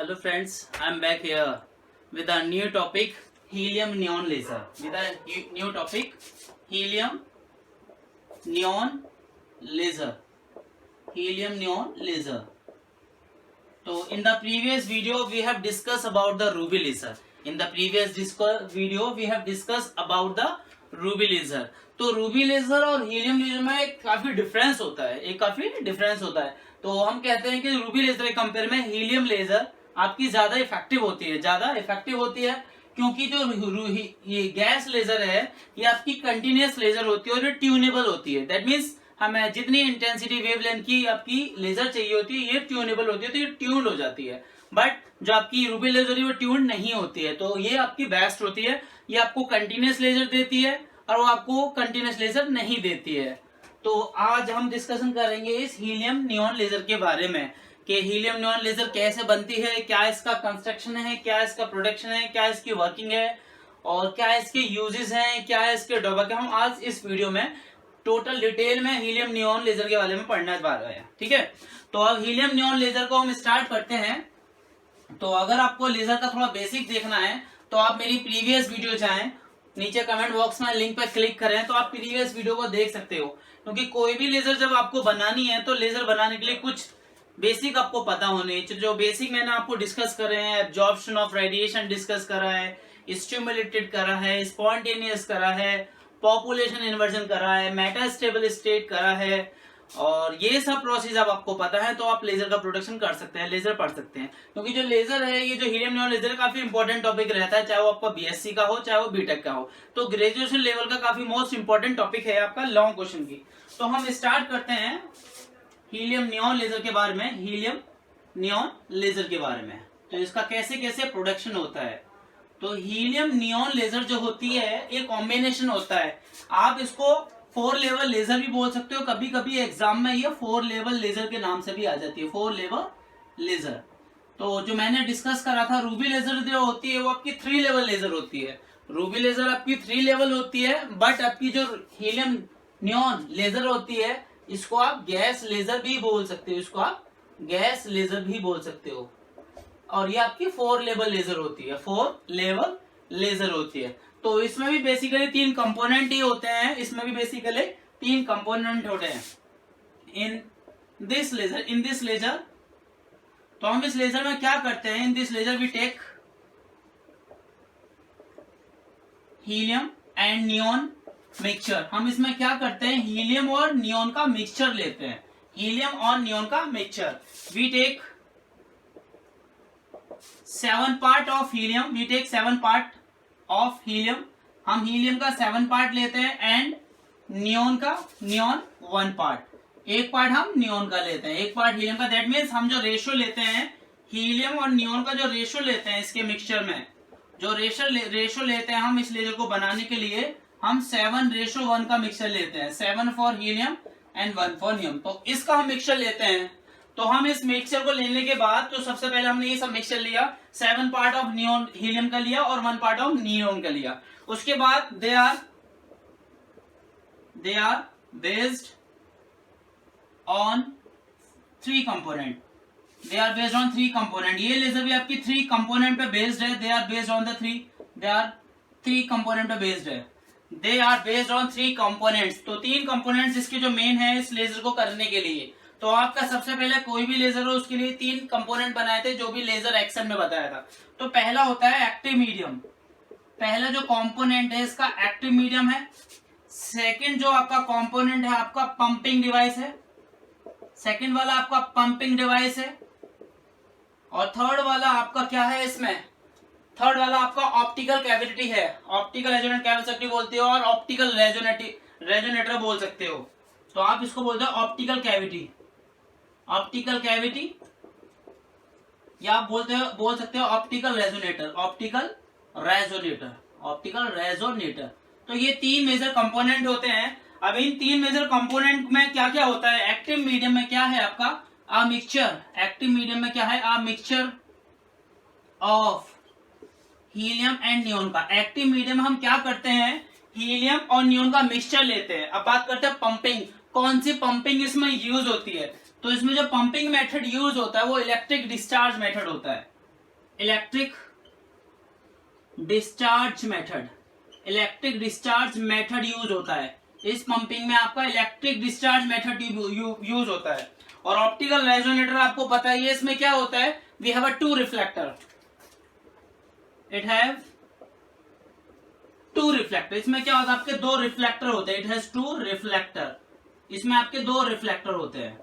Hello friends, I'm back here with a new topic, helium neon laser. With a new topic, helium neon laser. Helium neon laser. So in the previous video we have discussed about the ruby laser. In the previous video we have discussed about the ruby laser. तो ruby laser और helium laser में एक काफी difference होता है. तो हम कहते हैं कि रूबी लेजर के कंपेयर में हीलियम लेजर आपकी ज्यादा इफेक्टिव होती है क्योंकि जो ये गैस लेजर है ये आपकी कंटिन्यूअस लेजर होती है और ये ट्यूनेबल होती है. दैट मीन्स हमें जितनी इंटेंसिटी वेवलेंथ की आपकी लेजर चाहिए होती है ये ट्यूनेबल होती है, तो ये ट्यून्ड हो जाती है. बट जो आपकी रूबी लेजर है वो ट्यून्ड नहीं होती है, तो ये आपकी बेस्ट होती है. ये आपको कंटिन्यूअस लेजर देती है और वो आपको कंटिन्यूअस लेजर नहीं देती है. तो आज हम डिस्कशन करेंगे इस हीलियम नियॉन लेजर के बारे में कि हीलियम नियॉन लेजर कैसे बनती है, क्या इसका कंस्ट्रक्शन है, क्या इसका प्रोडक्शन है, क्या इसकी वर्किंग है और क्या इसके यूजेस हैं, क्या इसके ड्रॉबैक है. हम आज इस वीडियो में टोटल डिटेल में हीलियम नियॉन लेजर के बारे में पढ़ना जा रहे हैं. ठीक है, तो अब हीलियम नियॉन लेजर को हम स्टार्ट करते हैं. तो अगर आपको लेजर का थोड़ा बेसिक देखना है तो आप मेरी प्रीवियस वीडियो जाएं, नीचे कमेंट बॉक्स में लिंक पर क्लिक करें तो आप प्रीवियस वीडियो को देख सकते हो. क्योंकि कोई भी लेजर जब आपको बनानी है तो लेजर बनाने के लिए कुछ बेसिक आपको पता होने. जो बेसिक मैंने आपको डिस्कस कर रहे हैं, एब्जॉर्प्शन ऑफ रेडिएशन डिस्कस करा है, स्टिमुलेटेड करा है, स्पॉन्टेनियस करा है, पॉपुलेशन इन्वर्जन करा है, मेटास्टेबल स्टेट करा है, और ये सब प्रोसेस अब आपको पता है तो आप लेजर का प्रोडक्शन कर सकते हैं, लेजर पढ़ सकते हैं. क्योंकि जो लेजर है ये जो हीलियम नियॉन लेजर काफी इंपॉर्टेंट टॉपिक रहता है, चाहे वो आपका बीएससी का हो चाहे वो बीटेक का हो. तो ग्रेजुएशन लेवल का काफी मोस्ट इंपॉर्टेंट टॉपिक है आपका लॉन्ग क्वेश्चन की. तो हम स्टार्ट करते हैं हीलियम नियॉन लेजर के बारे में. हीलियम नियॉन लेजर के बारे में तो इसका कैसे कैसे प्रोडक्शन होता है. तो हीलियम नियॉन लेजर जो होती है एक कॉम्बिनेशन होता है. आप इसको 4 लेवल लेजर भी बोल सकते हो, कभी कभी एग्जाम में ये 4 लेवल लेजर के नाम से भी आ जाती है, 4 लेवल लेजर. तो जो मैंने डिस्कस करा था रूबी लेजर जो होती है वो आपकी 3 लेवल लेजर होती है. रूबी लेजर आपकी 3 लेवल होती है, बट आपकी जो हीलियम नियॉन लेजर होती है इसको आप गैस लेजर भी बोल सकते हो, और ये आपकी 4 लेवल लेजर होती है, 4 लेवल लेजर होती है. तो इसमें भी बेसिकली 3 कंपोनेंट ही होते हैं. In this laser. तो हम इस लेजर में क्या करते हैं, in this laser we take helium and neon mixture. हम इसमें क्या करते हैं, हीलियम और नियॉन का मिक्सचर लेते हैं. We take 7 part of helium. हम हीलियम का 7 पार्ट लेते हैं एंड नियॉन 1 पार्ट. एक पार्ट हम नियॉन का लेते हैं, एक पार्ट हीलियम का. दैट मीन्स हम जो रेशियो लेते हैं हीलियम और नियॉन का, जो रेशियो लेते हैं इसके मिक्सचर में, जो रेशियो लेते हैं हम इस लेजर को बनाने के लिए, हम 7:1 का मिक्सचर लेते हैं. 7 for helium and 1 for neon. तो इसका हम मिक्सचर लेते हैं. तो हम इस मिक्सचर को लेने के बाद तो सबसे पहले हमने ये सब मिक्सचर लिया, 7 पार्ट ऑफ नियॉन हीलियम का लिया और 1 पार्ट ऑफ नियॉन का लिया. उसके बाद they are based on 3 component. ये लेजर भी आपकी 3 कंपोनेंट पे बेस्ड है. They are based on 3 component पे बेस्ड है. They are based on 3 components. तो 3 कंपोनेंट्स इसके जो मेन है इस लेजर को करने के लिए. तो आपका सबसे पहले कोई भी लेजर हो उसके लिए 3 कंपोनेंट बनाए थे जो भी लेजर एक्शन में बताया था. तो पहला होता है एक्टिव मीडियम. पहला जो कंपोनेंट है इसका एक्टिव मीडियम है. सेकंड जो आपका कंपोनेंट है आपका पंपिंग डिवाइस है. सेकंड वाला आपका पंपिंग डिवाइस है. और थर्ड वाला आपका क्या है, इसमें थर्ड वाला आपका ऑप्टिकल कैविटी है. ऑप्टिकल रेजोनेटर कैविटी बोलते हो और ऑप्टिकल रेजोनेटर बोल सकते हो. तो आप इसको बोलते हो ऑप्टिकल कैविटी या आप बोल सकते हो ऑप्टिकल रेजोनेटर. तो ये 3 मेजर कंपोनेंट होते हैं. अब इन 3 मेजर कंपोनेंट में क्या क्या होता है, एक्टिव मीडियम में क्या है आपका mixture of helium and neon का. एक्टिव मीडियम हम क्या करते हैं, हीलियम और नियॉन का मिक्सचर लेते हैं. अब बात करते हैं पंपिंग. कौन सी पंपिंग इसमें यूज होती है. तो इसमें जो पंपिंग मेथड यूज होता है वो इलेक्ट्रिक डिस्चार्ज मेथड होता है. Electric discharge method, electric discharge method use होता है इस पंपिंग में, आपका इलेक्ट्रिक डिस्चार्ज मेथड यूज होता है। और ऑप्टिकल रेजोनेटर आपको पता ही है इसमें क्या होता है, we have a two reflector, it have two reflector. इसमें क्या होता है, आपके दो रिफ्लेक्टर होते हैं, इट हैज टू रिफ्लेक्टर, इसमें आपके दो रिफ्लेक्टर होते हैं।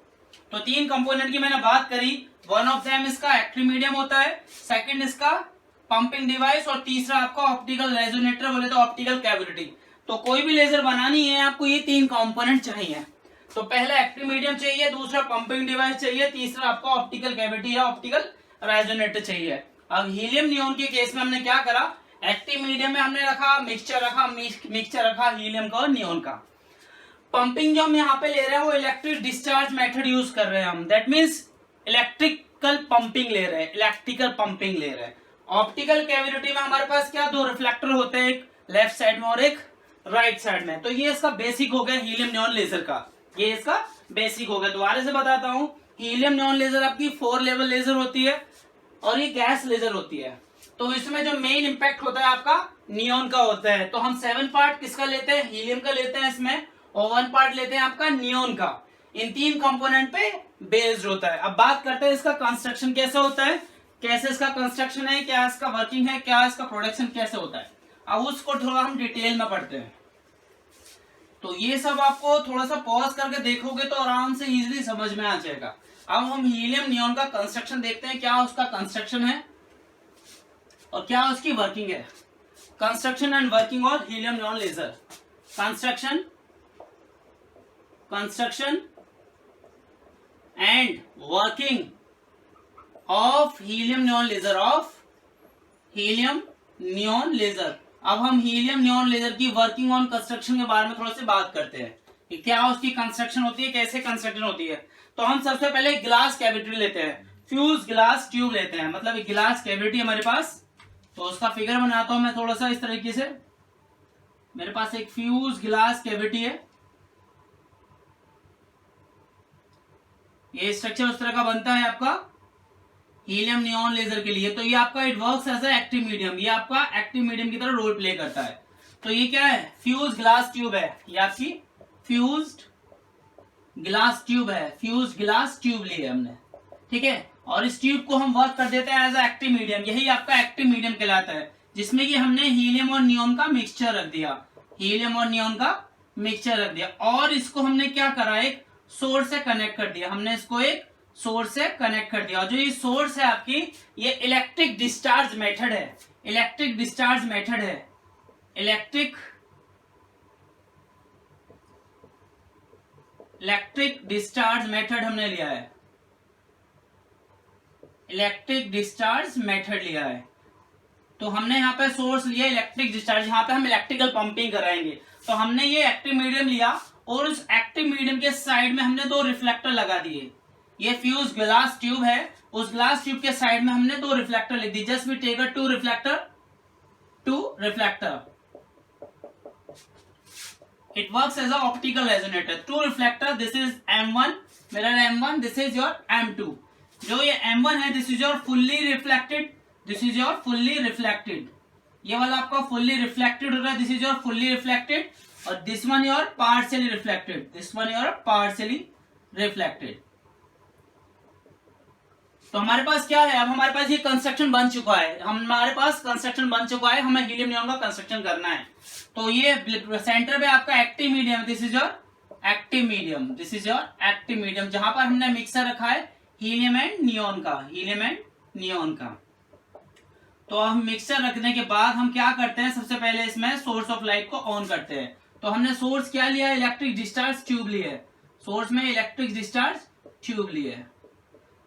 तो तीन कंपोनेंट की मैंने बात करी, वन ऑफ देम इसका एक्टिव मीडियम होता है, सेकंड इसका पंपिंग डिवाइस, और तीसरा आपका ऑप्टिकल रेजोनेटर बोले तो ऑप्टिकल कैविटी। तो कोई भी लेजर बनानी है आपको ये तीन कंपोनेंट चाहिए। तो पहला एक्टिव मीडियम चाहिए, दूसरा पंपिंग डिवाइस चाहिए, तीसरा आपको ऑप्टिकल कैविटी या ऑप्टिकल रेजोनेटर चाहिए। अब हीलियम नियॉन के केस में हमने क्या करा, एक्टिव मीडियम में हमने रखा मिक्सचर रखा हीलियम का और नियॉन का। पंपिंग जो हम यहाँ पे ले रहे हैं वो इलेक्ट्रिक डिस्चार्ज मेथड यूज कर रहे हैं हम, दैट मीन्स इलेक्ट्रिकल पंपिंग ले रहे हैं, इलेक्ट्रिकल पंपिंग ले रहे हैं। ऑप्टिकल कैविटी में हमारे पास क्या दो रिफ्लेक्टर होते हैं, एक लेफ्ट साइड में और एक राइट साइड में। तो ये इसका बेसिक हो गया हीलियम नियॉन लेजर का, ये इसका बेसिक हो गया। दोबारा से बताता हूँ, हीलियम नियॉन लेजर आपकी 4 लेवल लेजर होती है और ये गैस लेजर होती है। तो इसमें जो मेन इंपैक्ट होता है आपका नियॉन का होता है। तो हम 7 पार्ट किसका लेते हैं, हीलियम का लेते हैं इसमें, और 1 पार्ट लेते हैं आपका नियॉन का। इन तीन कंपोनेंट पे बेस्ड होता है। अब बात करते हैं इसका कंस्ट्रक्शन कैसा होता है, कैसे इसका कंस्ट्रक्शन है, क्या इसका वर्किंग है, क्या इसका प्रोडक्शन कैसे होता है। अब उसको थोड़ा हम डिटेल में पढ़ते हैं। तो ये सब आपको थोड़ा सा पॉज करके देखोगे तो आराम से इजीली समझ में आ जाएगा। अब हम हीलियम नियॉन का कंस्ट्रक्शन देखते हैं, क्या उसका कंस्ट्रक्शन है और क्या उसकी वर्किंग है। Construction and working of helium neon laser, construction and working of helium neon laser, of helium neon laser. अब हम हीलियम नियॉन लेजर की वर्किंग ऑन कंस्ट्रक्शन के बारे में थोड़ा सी बात करते हैं कि क्या उसकी कंस्ट्रक्शन होती है, कैसे कंस्ट्रक्शन होती है। तो हम सबसे पहले ग्लास कैविटी लेते हैं, फ्यूज ग्लास ट्यूब लेते हैं, मतलब एक ग्लास कैविटी हमारे पास। तो उसका फिगर बनाता हूं मैं थोड़ा सा इस तरीके से। मेरे पास एक फ्यूज ग्लास कैविटी है, ये स्ट्रक्चर उस तरह का बनता है आपका हीलियम नियॉन लेजर के लिए। तो ये आपका it works as a active medium, ये आपका एक्टिव मीडियम की तरह रोल प्ले करता है। तो ये क्या है, फ्यूज ग्लास ट्यूब है, ये आपकी फ्यूज्ड ग्लास ट्यूब है, फ्यूज ग्लास ट्यूब ली है हमने, ठीक है। और इस ट्यूब को हम वर्क कर देते हैं एज अ एक्टिव मीडियम, यही आपका एक्टिव मीडियम कहलाता है, जिसमें कि हमने हीलियम और नियॉन का मिक्सचर रख दिया, हीलियम और नियॉन का मिक्सचर रख दिया। और इसको हमने क्या करा, एक सोर्स से कनेक्ट कर दिया, हमने इसको एक सोर्स से कनेक्ट कर दिया। और जो ये सोर्स है आपकी, ये इलेक्ट्रिक डिस्चार्ज मेथड है, इलेक्ट्रिक डिस्चार्ज मेथड है, इलेक्ट्रिक डिस्चार्ज मेथड हमने लिया है, इलेक्ट्रिक डिस्चार्ज मेथड लिया है। तो हमने यहाँ पे सोर्स लिया इलेक्ट्रिक डिस्चार्ज, यहाँ पे हम इलेक्ट्रिकल पंपिंग कराएंगे। तो हमने ये एक्टिव मीडियम लिया और उस एक्टिव मीडियम के साइड में हमने दो रिफ्लेक्टर लगा दिए। ये फ्यूज ग्लास ट्यूब है, उस ग्लास ट्यूब के साइड में हमने दो रिफ्लेक्टर लिख दिए। Just we take a two reflector, it works as a optical resonator, two reflector, this is M1 mirror M1, this is your M2। जो ये M1 है, this is your fully reflected, this is your fully reflected, ये वाला आपका fully reflected हो रहा है, this is your fully reflected, और this one your partially reflected, this one your partially reflected। तो हमारे पास क्या है, अब हमारे पास ये कंस्ट्रक्शन बन चुका है, हमारे पास कंस्ट्रक्शन बन चुका है, हमें हीलियम नियॉन का कंस्ट्रक्शन करना है। तो ये सेंटर पे आपका active medium, this is your active medium, this is your active medium, जहां पर हमने मिक्सर रखा है हीलियम एंड नियॉन का, हीलियम एंड नियॉन का। तो हम मिक्सर रखने के बाद हम क्या करते हैं, सबसे पहले इसमें सोर्स ऑफ लाइट को ऑन करते हैं। तो हमने सोर्स क्या लिया, इलेक्ट्रिक डिस्चार्ज ट्यूब ली है, सोर्स में इलेक्ट्रिक डिस्चार्ज ट्यूब ली है।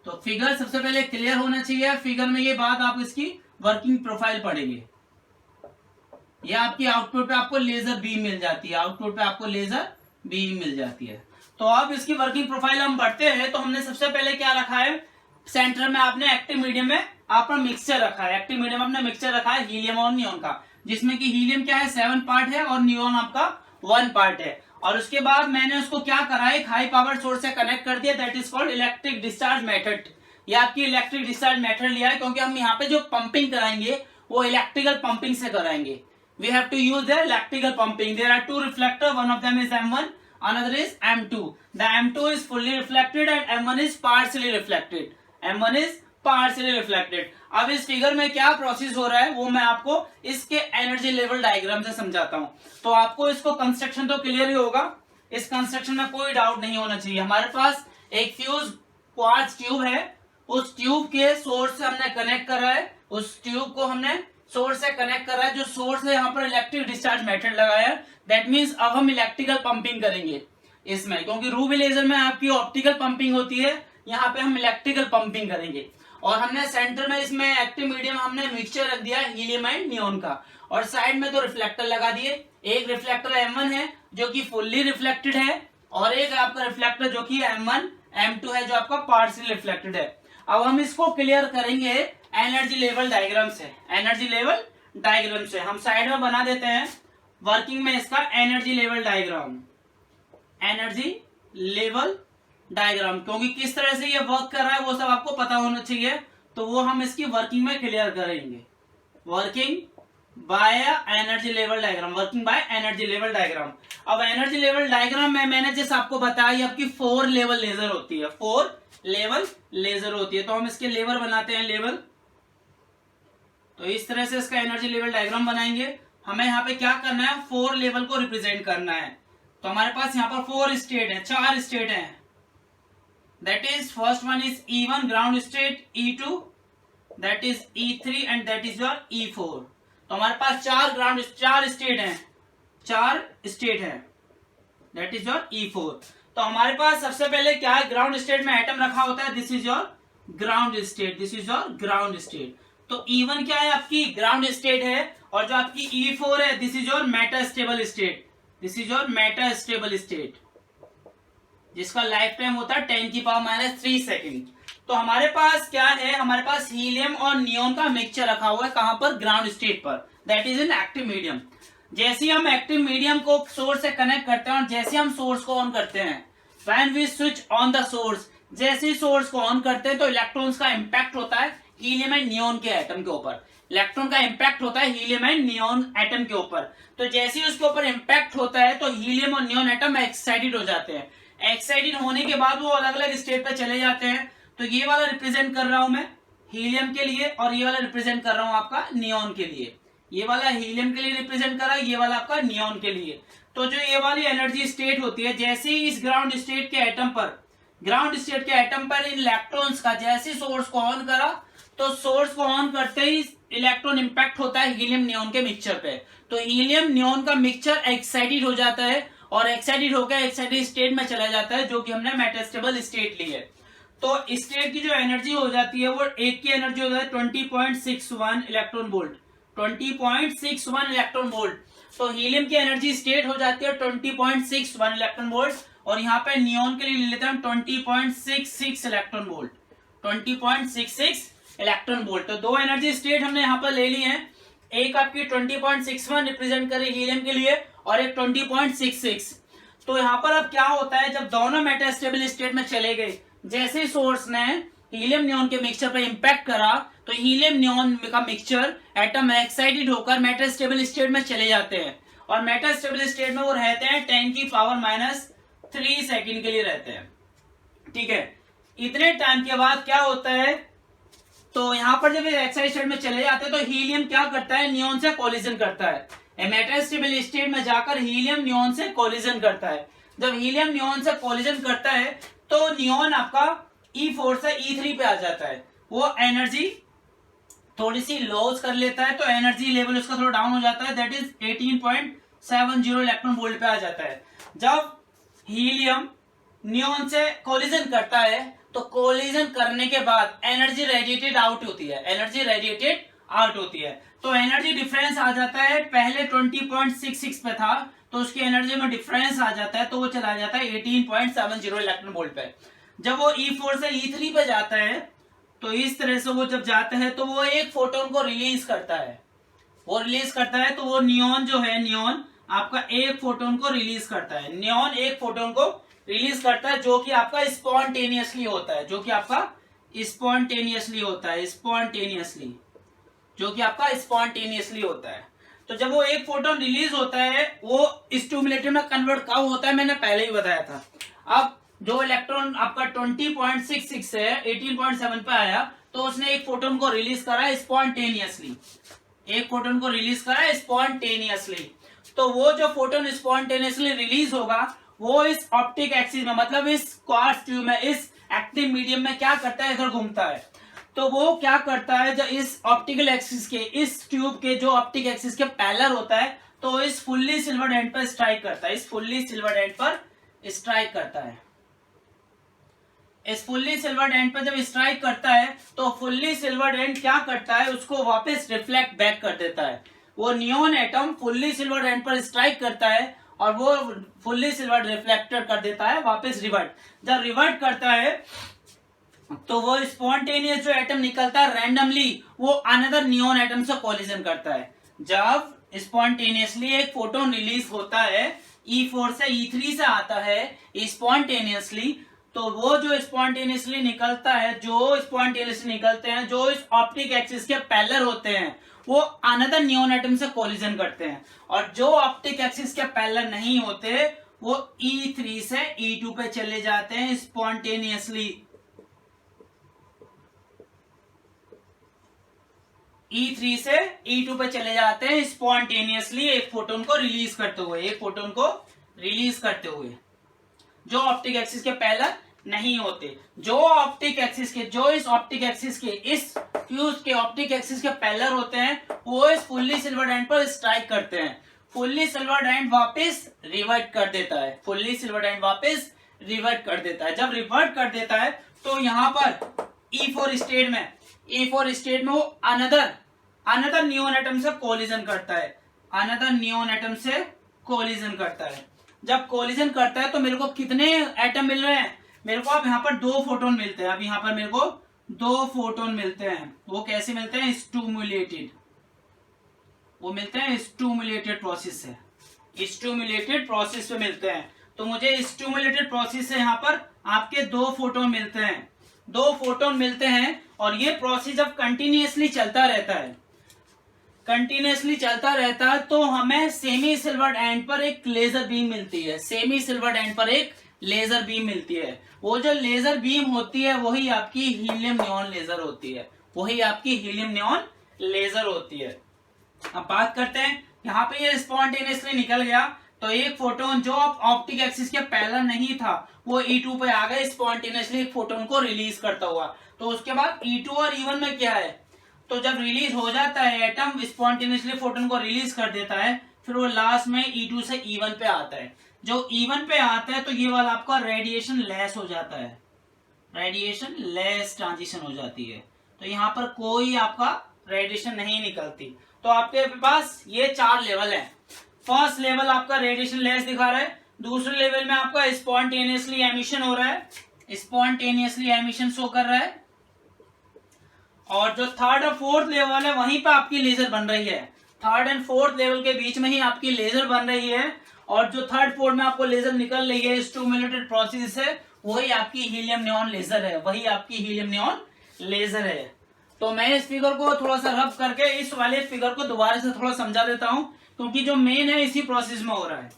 तो फिगर सबसे पहले क्लियर होना चाहिए, फिगर में ये बात आप इसकी वर्किंग प्रोफाइल पढ़ेंगे। ये आपकी आउटपुट पे आपको लेजर बीम मिल जाती है, आउटपुट पे आपको लेजर बीम मिल जाती है। तो अब इसकी वर्किंग प्रोफाइल हम पढ़ते हैं। तो हमने सबसे पहले क्या रखा है, सेंटर में आपने एक्टिव मीडियम में आपने मिक्सचर रखा है, एक्टिव मीडियम आपने मिक्सचर रखा है हीलियम और नियॉन का, जिसमें कि हीलियम क्या है 7 पार्ट है और नियॉन आपका 1 पार्ट है। और उसके बाद मैंने उसको क्या करा है, एक हाई पावर सोर्स से कनेक्ट कर दिया, that is called electric discharge method. ये आपकी इलेक्ट्रिक डिस्चार्ज मेथड लिया है क्योंकि हम यहाँ पे जो पंपिंग कराएंगे वो इलेक्ट्रिकल पंपिंग से कराएंगे. We have to use the electrical pumping. There are two reflectors. One of them is M1, another is M2. The M2 is fully reflected and M1 is partially reflected. M1 is partially reflected. अब इस figure में क्या process हो रहा है वो मैं आपको इसके एनर्जी लेवल डायग्राम से समझाता हूँ. तो आपको इसको कंस्ट्रक्शन तो क्लियर ही होगा. इस कंस्ट्रक्शन में कोई डाउट नहीं होना चाहिए. हमारे पास एक फ्यूज क्वार्ट्ज ट्यूब है. उस ट्यूब के सोर्स से हमने कनेक्ट करा है. उस ट्यूब को हमने सोर्स से कनेक्ट कर रहा है. जो सोर्स है यहाँ पर इलेक्ट्रिक डिस्चार्ज मेथड लगाया है. दैट मींस अब हम इलेक्ट्रिकल पंपिंग करेंगे इसमें, क्योंकि रूबी लेजर में आपकी ऑप्टिकल पंपिंग होती है, यहाँ पे हम इलेक्ट्रिकल पंपिंग करेंगे. और हमने सेंटर में इसमें एक्टिव मीडियम हमने मिक्सचर रख दिया हीलियम एंड नियोन का, और साइड में 2 रिफ्लेक्टर लगा दिए. एक रिफ्लेक्टर M1 है जो कि फुल्ली रिफ्लेक्टेड है, और एक आपका रिफ्लेक्टर जो कि M1 M2 है जो आपका पार्शियली रिफ्लेक्टेड है. अब हम इसको क्लियर करेंगे एनर्जी लेवल डायग्राम से. एनर्जी लेवल डायग्राम से हम साइड में बना देते हैं वर्किंग में इसका energy level diagram. Energy level diagram, क्योंकि किस तरह से ये वर्क कर रहा है वो सब आपको पता होना चाहिए, तो वो हम इसकी वर्किंग में क्लियर करेंगे. Working by energy level diagram. Working by energy level diagram. अब एनर्जी लेवल डायग्राम में मैंने जैसे आपको बताया आपकी 4 लेवल लेजर होती है. 4 लेवल लेजर होती है. तो हम इसके लेवल बनाते हैं. लेवल, तो इस तरह से इसका एनर्जी लेवल डायग्राम बनाएंगे. हमें यहाँ पे क्या करना है, 4 लेवल को रिप्रेजेंट करना है. तो हमारे पास यहाँ पर 4 स्टेट है, 4 स्टेट है. That is first one is E1 ground state, E2 that is E3 and that is your E4. तो हमारे पास 4 स्टेट है, 4 स्टेट है. That is your E4. तो हमारे पास सबसे पहले क्या है, ग्राउंड स्टेट में एटम रखा होता है. This is your ground state. This is your ground state. तो E1 क्या है, आपकी ग्राउंड स्टेट है, और जो आपकी E4 है this is your Meta stable state. This is your Meta stable state, जिसका लाइफ टाइम होता है 10⁻³ सेकेंड. तो हमारे पास क्या है, हमारे पास हीलियम और नियोन का मिक्सचर रखा हुआ है. कहां पर, ग्राउंड स्टेट पर. That is in active medium. जैसे हम एक्टिव मीडियम को सोर्स से कनेक्ट करते हैं और जैसे हम सोर्स को ऑन करते हैं, when we switch on the source, जैसे ही सोर्स को ऑन करते हैं तो इलेक्ट्रॉन्स का इंपैक्ट होता है हीलियम एंड नियोन के एटम के ऊपर. इलेक्ट्रॉन का इंपैक्ट होता है हीलियम एंड नियोन एटम के ऊपर. तो जैसे ही उसके ऊपर इंपैक्ट होता है तो हीलियम और नियोन एटम एक्साइटेड हो जाते हैं. एक्साइटेड होने के बाद वो अलग अलग स्टेट पे चले जाते हैं. तो ये वाला रिप्रेजेंट कर रहा हूं मैं हीलियम के लिए, और ये वाला रिप्रेजेंट कर रहा हूं आपका नियोन के लिए. ये वाला हीलियम के लिए रिप्रेजेंट कर रहा है, ये वाला आपका नियोन के लिए. तो जो ये वाली एनर्जी स्टेट होती है, जैसे ही इस ग्राउंड स्टेट के एटम पर, ग्राउंड स्टेट के एटम पर इन इलेक्ट्रॉन्स का जैसे सोर्स को ऑन करा, तो सोर्स को ऑन करते ही इलेक्ट्रॉन इंपैक्ट होता है हीलियम नियोन के मिक्सचर पे. तो हीलियम नियोन का मिक्सचर एक्साइटेड हो जाता है, और एक्साइटेड होकर एक्साइटेड स्टेट में चला जाता है, जो कि हमने मेटास्टेबल स्टेट ली है. तो स्टेट की जो एनर्जी हो जाती है वो एक की एनर्जी हो जाती है 20.61 इलेक्ट्रॉन वोल्ट. 20.61 electron volt. तो हीलियम की एनर्जी स्टेट हो जाती है 20.61 इलेक्ट्रॉन वोल्ट, और यहाँ पे नियोन के लिए ले लेते हैं हम 20.66 इलेक्ट्रॉन वोल्ट. 20.66 electron volt. तो 2 एनर्जी स्टेट हमने यहाँ पर ले ली है. एक आपकी 20.61 रिप्रेजेंट करे हीलियम के लिए, और एक 20.66. तो यहाँ पर अब क्या होता है, जब दोनों मेटास्टेबल स्टेट में चले गए, जैसे सोर्स ने हीलियम नियोन के मिक्सचर पर इंपैक्ट करा, तो हीलियम नियोन का मिक्सचर एटम एक्साइटेड होकर मेटास्टेबल स्टेट में चले जाते हैं, और मेटास्टेबल स्टेट में वो रहते हैं 10⁻³ सेकेंड के लिए रहते हैं. ठीक है. इतने टाइम के बाद क्या होता है, तो यहाँ पर जब एक्साइटेड स्टेट में चले जाते हैं तो हीलियम क्या करता है, नियोन से कोलिजन करता है. मेटास्टेबल स्टेट में जाकर हीलियम नियोन से कोलिजन करता है. जब हीलियम नियोन से कोलिजन करता है तो नियोन आपका E4 से E3 पे आ जाता है. वो एनर्जी थोड़ी सी लॉस कर लेता है, तो एनर्जी लेवल उसका थोड़ा डाउन हो जाता है. दैट इज 18.70 इलेक्ट्रॉन वोल्ट पे आ जाता है. जब हीलियम नियोन से कोलिजन करता है तो कोलिजन करने के बाद एनर्जी रेडिएटेड आउट होती है. एनर्जी रेडिएटेड आउट होती है. तो एनर्जी डिफरेंस आ जाता है. पहले 20.66 पे था, तो उसकी एनर्जी में डिफरेंस आ जाता है, तो वो चला जाता है 18.70 इलेक्ट्रॉन वोल्ट पे. जब वो E4 से E3 पे जाता है, तो इस तरह से वो जब जाता है तो वो एक फोटोन को रिलीज करता है. वो रिलीज करता है तो वो नियोन जो है, नियोन आपका एक फोटोन को रिलीज करता है. नियोन एक फोटोन को रिलीज करता है, जो कि आपका स्पॉन्टेनियसली होता है, जो कि आपका स्पॉन्टेनियसली होता है, स्पॉन्टेनियसली, जो कि आपका स्पॉन्टेनियसली होता है। तो जब वो एक फोटोन रिलीज होता है वो स्टिमुलेटेड में कन्वर्ट कब होता है, मैंने पहले ही बताया था। अब जो इलेक्ट्रॉन आपका 20.66 है 18.7 पे आया, तो उसने एक फोटोन को रिलीज करा स्पॉन्टेनियसली, एक फोटोन को रिलीज करा स्पॉन्टेनियसली। तो वो जो फोटोन स्पॉन्टेनियसली रिलीज होगा वो इस ऑप्टिक एक्सिस में, मतलब इस क्वार्ट्ज ट्यूब में, इस एक्टिव मीडियम में क्या करता है, इधर घूमता है। तो वो क्या करता है, जो इस ऑप्टिकल एक्सिस के, इस ट्यूब के जो ऑप्टिक एक्सिस के पैरेलल होता है, तो इस फुल्ली सिल्वर्ड एंड पर स्ट्राइक करता है, इस फुल्ली सिल्वर्ड एंड पर स्ट्राइक करता है। इस फुल्ली सिल्वर्ड एंड पर जब स्ट्राइक करता है तो फुल्ली सिल्वर्ड एंड क्या करता है, उसको वापस रिफ्लेक्ट बैक कर देता है। वो neon atom fully silvered and पर स्ट्राइक करता है और वो फुल्ली सिल्वर्ड रिफ्लेक्टर कर देता है वापस रिवर्ट। जब रिवर्ट करता है तो वो स्पॉन्टेनियस जो एटम निकलता है रैंडमली, वो अनदर नियॉन एटम से कोलिजन करता है। जब स्पॉन्टेनियसली एक फोटोन रिलीज होता है E4 से E3 से आता है स्पॉन्टेनियसली, तो वो जो स्पॉन्टेनियसली निकलता है, जो स्पॉन्टेनियसली निकलते हैं, जो इस ऑप्टिक एक्सिस के पैरेलल होते हैं, वो अनदर नियॉन एटम से कोलिजन करते हैं। और जो ऑप्टिक एक्सिस के पैरेलल नहीं होते वो E3 से E2 पे चले जाते हैं स्पॉन्टेनियसली। E3 से E2 पे चले जाते हैं स्पॉन्टेनियसली, एक फोटोन को रिलीज करते हुए, एक फोटोन को रिलीज करते हुए, जो ऑप्टिक एक्सिस के पैरेलल नहीं होते। जो ऑप्टिक एक्सिस के, जो इस ऑप्टिक एक्सिस के, इस फ्यूज के ऑप्टिक एक्सिस के पैरेलल होते हैं, वो इस फुल्ली सिल्वर्ड एंड पर स्ट्राइक करते हैं। फुल्ली सिल्वर्ड एंड वापस रिवर्ट कर देता है, फुल्ली सिल्वर्ड एंड वापस रिवर्ट कर देता है। जब रिवर्ट कर देता है तो यहां पर E4 स्टेट में, E4 स्टेट में वो अनदर नियॉन एटम से कोलिजन करता है, अनदर नियॉन एटम से कोलिजन करता है। जब कोलिजन करता है तो मेरे को कितने एटम मिल रहे हैं, मेरे को अब यहाँ पर 2 फोटोन मिलते हैं। अब यहाँ पर मेरे को 2 फोटोन मिलते हैं। वो कैसे मिलते हैं, स्टिमुलेटेड, वो मिलते हैं स्टिमुलेटेड प्रोसेस से, स्टिमुलेटेड प्रोसेस से मिलते हैं। तो मुझे स्टिमुलेटेड प्रोसेस से यहाँ पर आपके 2 फोटोन मिलते हैं, 2 फोटोन मिलते हैं। और ये प्रोसेस जब कंटिन्यूअसली चलता रहता है, कंटिन्यूअसली चलता रहता है, तो हमें सेमी सिल्वर्ड एंड पर एक लेजर बीम मिलती है, सेमी सिल्वर्ड एंड पर एक लेजर बीम मिलती है। वो जो लेजर बीम होती है वही आपकी हीलियम नियॉन लेजर होती है, वही आपकी हीलियम नियॉन लेजर होती है। अब बात करते हैं, यहाँ पे ये स्पॉन्टेनियसली निकल गया, तो एक फोटोन जो ऑप्टिक एक्सिस के पैरेलल नहीं था वो E2 पे आ गया स्पॉन्टेनियसली एक फोटोन को रिलीज करता हुआ। तो उसके बाद E2 और E1 में क्या है, तो जब रिलीज हो जाता है एटम स्पॉन्टेनियसली फोटोन को रिलीज कर देता है, फिर वो लास्ट में E2 से E1 पे आता है। जो E1 पे आता है तो ये वाला आपका रेडिएशन लेस हो जाता है, रेडिएशन लेस ट्रांजिशन हो जाती है। तो यहाँ पर कोई आपका रेडिएशन नहीं निकलती। तो आपके पास ये 4 लेवल है। फर्स्ट लेवल आपका रेडिएशन लेस दिखा रहा है, दूसरे लेवल में आपका स्पॉन्टेनियसली एमिशन हो रहा है, स्पॉन्टेनियसली एमिशन शो कर रहा है। और जो थर्ड और फोर्थ लेवल है वहीं पे आपकी लेजर बन रही है, थर्ड एंड फोर्थ लेवल के बीच में ही आपकी लेजर बन रही है। और जो थर्ड फोर्थ में आपको लेजर निकल रही है स्टिमुलेटेड प्रोसेस से, वही आपकी हीलियम नियॉन लेजर है, वही आपकी हीलियम नियॉन लेजर है। तो मैं इस फिगर को थोड़ा सा रब करके इस वाले फिगर को दोबारा से थोड़ा समझा देता हूं, क्योंकि जो मेन है इसी प्रोसेस में हो रहा है।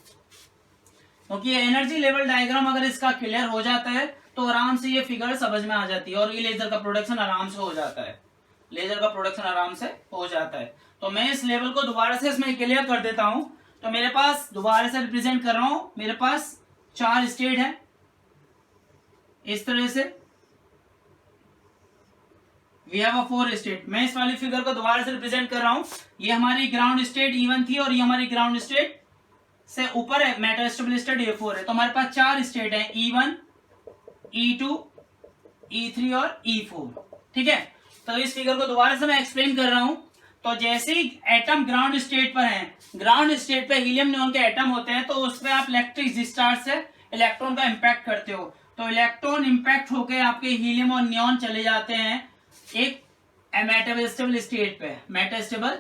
क्योंकि एनर्जी लेवल डायग्राम अगर इसका क्लियर हो जाता है तो आराम से ये फिगर समझ में आ जाती है और ये लेजर का प्रोडक्शन आराम से हो जाता है, लेजर का प्रोडक्शन आराम से हो जाता है। तो मैं इस लेवल को दोबारा से इसमें क्लियर कर देता हूं। तो मेरे पास दोबारा से रिप्रेजेंट कर रहा हूं, मेरे पास 4 स्टेट है इस तरह से, वी हैव अ 4 स्टेट। मैं इस वाली फिगर को दोबारा से रिप्रेजेंट कर रहा हूं। ये हमारी ग्राउंड स्टेट E1 थी और ये हमारी ग्राउंड स्टेट से ऊपर है मेटल स्टेबल स्टेट E4 है। तो हमारे पास 4 स्टेट है, E1, E2, E3 और E4। ठीक है, तो इस फिगर को दोबारा से मैं एक्सप्लेन कर रहा हूं। तो जैसे ही एटम ग्राउंड स्टेट पर है, ग्राउंड स्टेट पे हीलियम नियॉन के एटम होते हैं, तो उस पर आप इलेक्ट्रिक डिस्चार्ज से इलेक्ट्रॉन का इम्पैक्ट करते हो। तो इलेक्ट्रॉन इम्पैक्ट होकर आपके हीलियम और नियॉन चले जाते हैं एक मेटास्टेबल स्टेट पे, मेटास्टेबल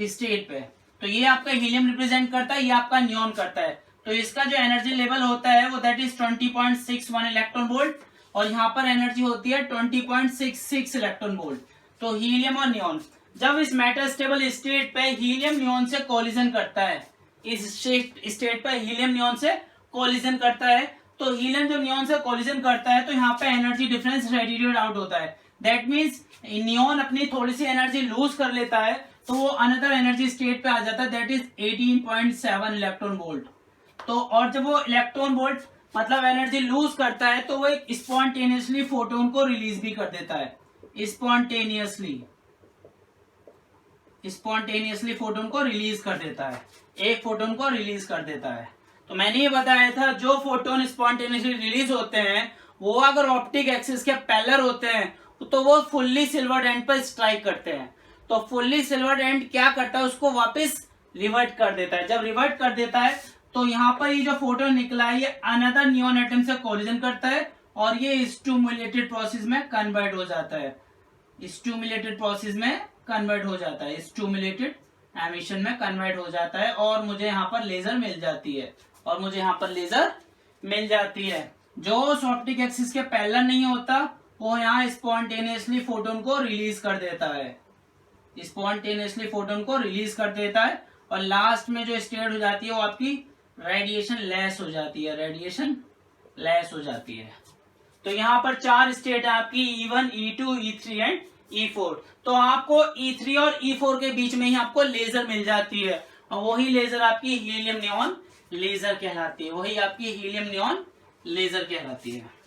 स्टेट पे। तो ये आपका हीलियम रिप्रेजेंट करता है, ये आपका नियॉन करता है। तो इसका जो एनर्जी लेवल होता है वो दैट इज 20.61 इलेक्ट्रॉन वोल्ट, और यहाँ पर एनर्जी होती है 20.66 इलेक्ट्रॉन वोल्ट। तो हीलियम और नियॉन जब इस मेटास्टेबल स्टेट पे हीलियम नियॉन से कोलिजन करता है, इस स्टेट पे हीलियम नियॉन से कोलिजन करता है, तो हीलियम जब नियॉन से कोलिजन करता है तो यहाँ पे एनर्जी डिफरेंस रेडिएटेड आउट होता है। दैट मीन्स नियॉन अपनी थोड़ी सी एनर्जी लूज कर लेता है तो वो अनदर एनर्जी स्टेट पे आ जाता है, दैट इज 18.7 इलेक्ट्रॉन वोल्ट। तो और जब वो इलेक्ट्रॉन वोल्ट मतलब एनर्जी लूज करता है तो वो एक स्पॉन्टेनियसली फोटोन को रिलीज भी कर देता है, स्पॉन्टेनियसली फोटोन को रिलीज कर देता है, एक फोटोन को रिलीज कर देता है। तो मैंने ये बताया था जो फोटोन स्पॉन्टेनियसली रिलीज होते हैं वो अगर ऑप्टिक एक्सिस के पैरेलल होते हैं तो वो फुल्ली सिल्वर्ड एंड पर स्ट्राइक करते हैं। तो फुल्ली सिल्वर्ड एंड क्या करता है, उसको वापस रिवर्ट कर देता है। जब रिवर्ट कर देता है तो यहाँ पर ये जो फोटोन निकला है ये अनदर नियॉन एटम से कोलिजन करता है और ये स्टिमुलेटेड प्रोसेस में कन्वर्ट हो जाता है, स्टिमुलेटेड प्रोसेस में कन्वर्ट हो जाता है, स्टिमुलेटेड एमिशन में कन्वर्ट हो जाता है और मुझे यहाँ पर लेजर मिल जाती है, और मुझे यहाँ पर लेजर मिल जाती है। जो ऑप्टिक एक्सिस के पैरेलल नहीं होता वो यहाँ स्पॉन्टेनियसली फोटोन को रिलीज कर देता है, स्पॉन्टेनियसली फोटोन को रिलीज कर देता है और लास्ट में जो स्टेट हो जाती है वो आपकी रेडिएशन लेस हो जाती है, रेडिएशन लेस हो जाती है। तो यहाँ पर 4 स्टेट है आपकी E1, E2, E3 and E4। तो आपको E3 और E4 के बीच में ही आपको लेजर मिल जाती है और वही लेजर आपकी हीलियम नियॉन लेजर कहलाती है, वही आपकी हीलियम नियॉन लेजर कहलाती है।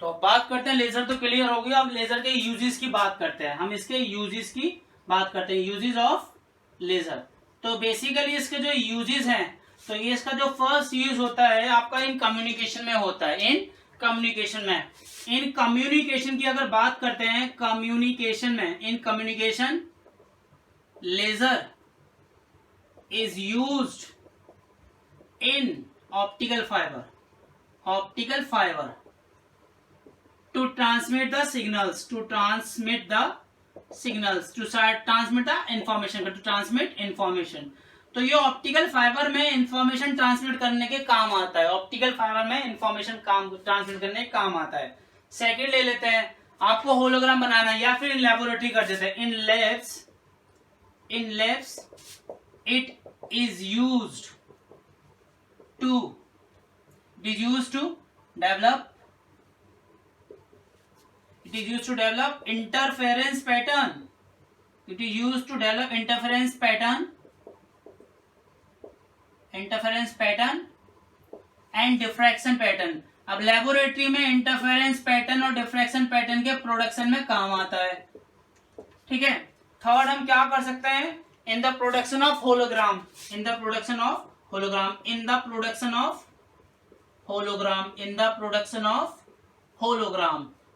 तो अब बात करते हैं, लेजर तो क्लियर हो गया, अब लेजर के यूजेस की बात करते हैं। हम इसके यूजेस की बात करते हैं, यूजेस ऑफ लेजर। तो बेसिकली इसके जो यूजेस हैं, तो ये इसका जो फर्स्ट यूज होता है आपका इन कम्युनिकेशन में होता है, इन कम्युनिकेशन में। इन कम्युनिकेशन की अगर बात करते हैं, कम्युनिकेशन में, in communication laser is used in optical fibre to transmit the signals, to transmit the information। तो ये ऑप्टिकल फाइबर में इंफॉर्मेशन ट्रांसमिट करने के काम आता है, ऑप्टिकल फाइबर में इंफॉर्मेशन ट्रांसमिट करने के काम आता है। सेकंड ले लेते हैं, आपको होलोग्राम बनाना है या फिर इन लेबोरेटरी कर देते हैं, in labs it is used to develop interference pattern, it is used to develop interference pattern and diffraction pattern। अब लेबोरेटरी में इंटरफेरेंस पैटर्न और डिफ्रैक्शन पैटर्न के प्रोडक्शन में काम आता है, ठीक है। थर्ड हम क्या कर सकते हैं, in the production of hologram,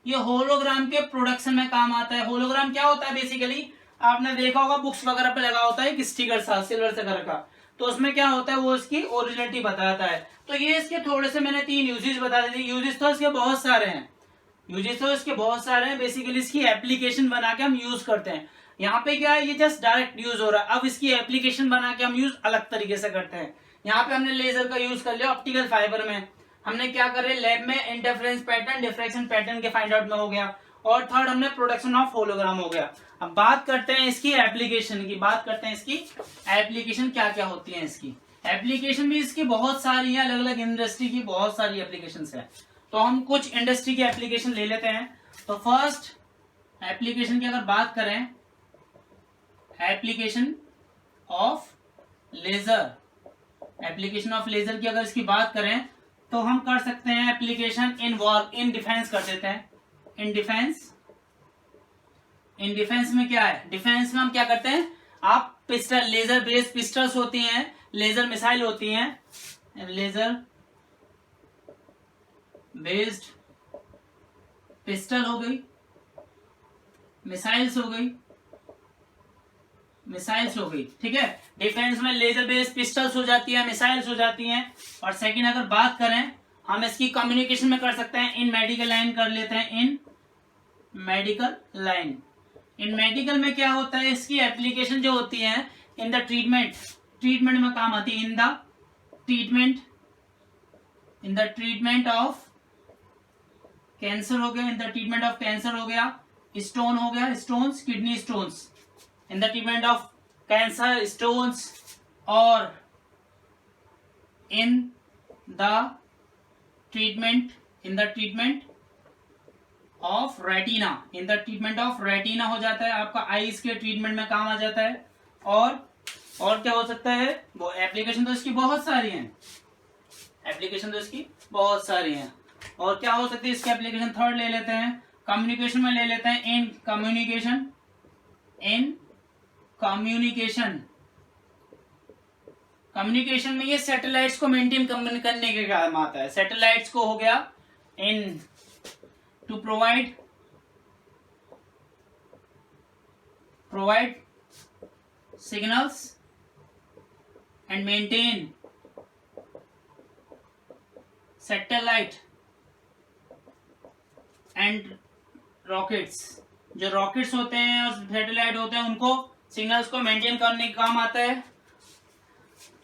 ये होलोग्राम के प्रोडक्शन में काम आता है। होलोग्राम क्या होता है, बेसिकली आपने देखा होगा बुक्स वगैरह पे लगा होता है एक स्टिकर सा सिल्वर से कलर का, तो उसमें क्या होता है वो इसकी ओरिजिनलिटी बताता है। तो ये इसके थोड़े से मैंने 3 यूजेस बता दिए। यूजेस तो इसके बहुत सारे हैं, बेसिकली इसकी एप्लीकेशन बना के हम यूज करते हैं। यहाँ पे क्या है, ये जस्ट डायरेक्ट यूज हो रहा है, अब इसकी एप्लीकेशन बना के हम यूज अलग तरीके से करते हैं। यहाँ पे हमने लेजर का यूज कर लिया ऑप्टिकल फाइबर में, हमने क्या कर रहे हैं लैब में इंटरफेरेंस पैटर्न डिफ्रैक्शन पैटर्न के फाइंड आउट में हो गया, और थर्ड हमने प्रोडक्शन ऑफ होलोग्राम हो गया। अब बात करते हैं इसकी एप्लीकेशन की, इसकी एप्लीकेशन क्या क्या होती है। इसकी एप्लीकेशन भी इसकी बहुत सारी है, अलग अलग इंडस्ट्री की बहुत सारी एप्लीकेशन है। तो हम कुछ इंडस्ट्री की एप्लीकेशन ले लेते हैं। तो फर्स्ट एप्लीकेशन की अगर बात करें, एप्लीकेशन ऑफ लेजर की अगर इसकी बात करें तो हम कर सकते हैं एप्लीकेशन इन डिफेंस कर देते हैं। इन डिफेंस में क्या है, डिफेंस में हम क्या करते हैं, आप पिस्टल, लेजर बेस्ड पिस्टल्स होती हैं, लेजर मिसाइल होती हैं, लेजर बेस्ड पिस्टल हो गई, मिसाइल्स हो गई, ठीक है। डिफेंस में लेजर बेस्ड पिस्टल्स हो जाती है, मिसाइल्स हो जाती हैं। और सेकंड अगर बात करें हम इसकी कम्युनिकेशन में कर सकते हैं, इन मेडिकल लाइन कर लेते हैं, इन मेडिकल में क्या होता है, इसकी एप्लीकेशन जो होती है इन द ट्रीटमेंट में काम आती है, in the treatment of cancer हो गया, in the treatment of cancer हो गया, स्टोन हो गया, stones, kidney stones, in the treatment of cancer, stones, और in the treatment of retina, in the treatment of retina हो जाता है, आपका आईज के ट्रीटमेंट में काम आ जाता है। और क्या हो सकता है, वो एप्लीकेशन तो इसकी बहुत सारी हैं, एप्लीकेशन तो इसकी बहुत सारी हैं। और क्या हो सकती है इसकी एप्लीकेशन, थर्ड ले लेते हैं, कम्युनिकेशन में ले लेते हैं, इन कम्युनिकेशन में ये सैटेलाइट्स को मेंटेन करने के काम आता है। सैटेलाइट्स को हो गया in to provide signals and maintain satellite and rockets, जो रॉकेट्स होते हैं और सैटेलाइट होते हैं उनको सिग्नल्स को मेंटेन करने का काम आता है।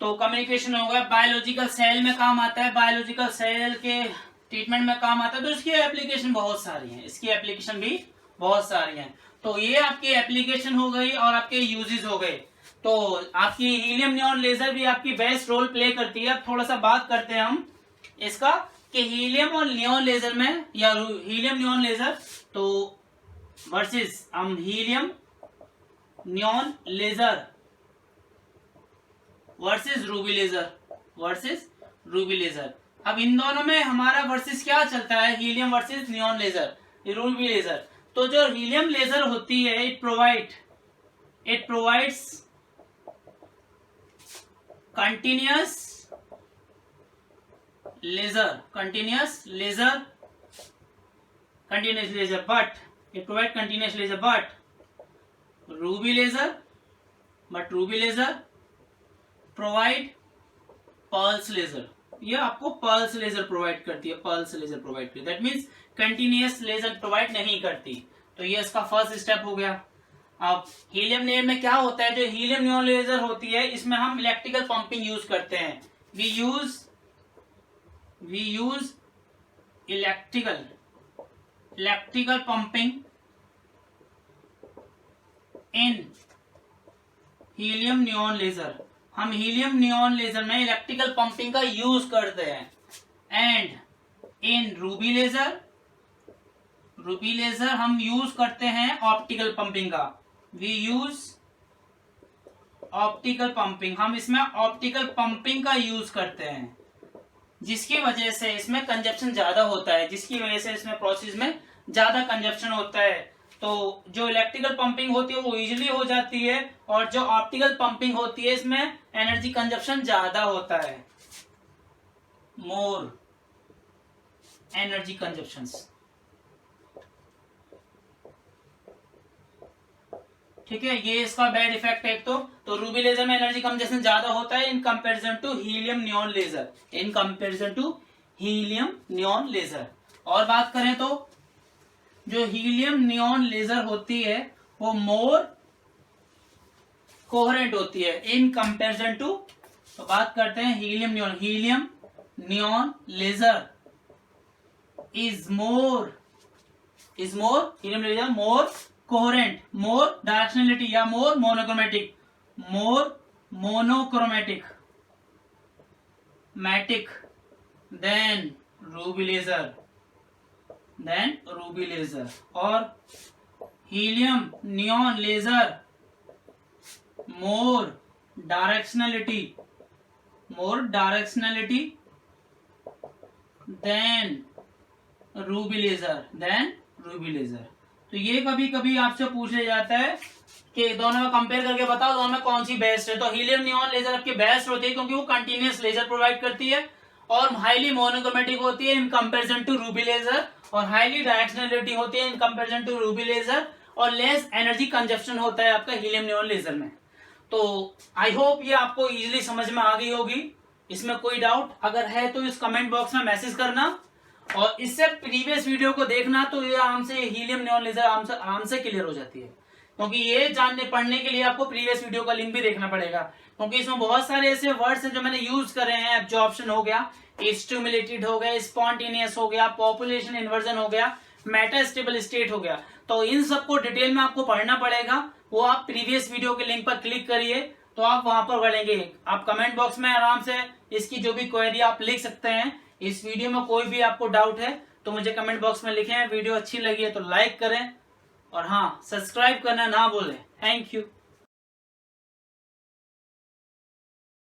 तो कम्युनिकेशन हो गया। बायोलॉजिकल सेल में काम आता है, बायोलॉजिकल सेल के ट्रीटमेंट में काम आता है। तो इसकी एप्लीकेशन बहुत सारी हैं, इसकी एप्लीकेशन भी बहुत सारी हैं। तो ये आपकी एप्लीकेशन हो गई और आपके यूजेस हो गए। तो आपकी हीलियम नियॉन लेजर भी आपकी बेस्ट रोल प्ले करती है। अब थोड़ा सा बात करते हैं हम इसका कि हीलियम और नियॉन लेजर में, या हीलियम नियॉन लेजर तो वर्सेस हम helium neon laser versus ruby laser. अब इन दोनों में हमारा वर्सेस क्या चलता है, helium versus neon laser, ruby laser. तो जो हीलियम लेजर होती है it provides continuous laser but ruby laser provide pulse laser. ये आपको पल्स लेजर प्रोवाइड करती है, that means continuous laser provide नहीं करती। तो ये इसका फर्स्ट स्टेप हो गया। अब हीलियम नियॉन में क्या होता है, जो हीलियम नियॉन लेजर होती है इसमें हम इलेक्ट्रिकल पंपिंग यूज करते हैं। We use electrical pumping in helium neon laser. हम हीलियम नियॉन लेजर में इलेक्ट्रिकल पंपिंग का यूज करते हैं। एंड इन रूबी लेजर हम यूज करते हैं ऑप्टिकल पंपिंग का। वी यूज ऑप्टिकल पंपिंग, हम इसमें ऑप्टिकल पंपिंग का यूज करते हैं, जिसकी वजह से इसमें कंजप्शन ज्यादा होता है, जिसकी वजह से इसमें प्रोसेस में ज्यादा कंजप्शन होता है। तो जो इलेक्ट्रिकल पंपिंग होती है वो इजीली हो जाती है, और जो ऑप्टिकल पंपिंग होती है इसमें एनर्जी कंजप्शन ज्यादा होता है, मोर एनर्जी कंजप्शन। ठीक है, ये इसका बैड इफेक्ट है। तो रूबी लेजर में एनर्जी कंजप्शन ज्यादा होता है in comparison to helium neon laser. और बात करें तो जो हीलियम नियॉन लेजर होती है वो मोर कोहेरेंट होती है इन कंपैरिजन टू। तो बात करते हैं helium neon laser is more coherent, more directionality या more monochromatic than ruby laser. और helium neon laser more directionality than ruby laser. तो ये कभी कभी आपसे पूछ लिया जाता है कि दोनों में कंपेयर करके बताओ दोनों में कौन सी बेस्ट है। तो हीलियम नियॉन लेजर आपकी बेस्ट होती है क्योंकि वो कंटिन्यूअस लेजर प्रोवाइड करती है और हाईली मोनोक्रोमेटिक होती है in comparison to ruby laser, और हाईली डायरेक्शनलिटी होती है in comparison to ruby laser, और लेस एनर्जी कंजप्शन होता है आपका हीलियम नियॉन लेजर में। तो आई होप ये आपको इजीली समझ में आ गई होगी। इसमें कोई डाउट अगर है तो इस कमेंट बॉक्स में मैसेज करना, और इससे प्रीवियस वीडियो को देखना तो ये आराम से हीलियम नियॉन लेजर आराम से क्लियर हो जाती है। क्योंकि ये जानने पढ़ने के लिए आपको प्रीवियस वीडियो का लिंक भी देखना पड़ेगा, क्योंकि इसमें बहुत सारे ऐसे वर्ड्स हैं जो मैंने यूज करे हैं। एब्जॉर्प्शन हो गया, स्टिमुलेटेड हो गया, स्पॉन्टेनियस हो गया, पॉपुलेशन इन्वर्जन हो गया, मेटास्टेबल स्टेट हो गया। तो इन सबको डिटेल में आपको पढ़ना पड़ेगा। वो आप प्रीवियस वीडियो के लिंक पर क्लिक करिए तो आप वहां पर पढ़ेंगे। आप कमेंट बॉक्स में आराम से इसकी जो भी क्वेरी आप लिख सकते हैं। इस वीडियो में कोई भी आपको डाउट है तो मुझे कमेंट बॉक्स में लिखें। वीडियो अच्छी लगी है तो लाइक करें और हाँ, सब्सक्राइब करना ना भूलें। Thank you.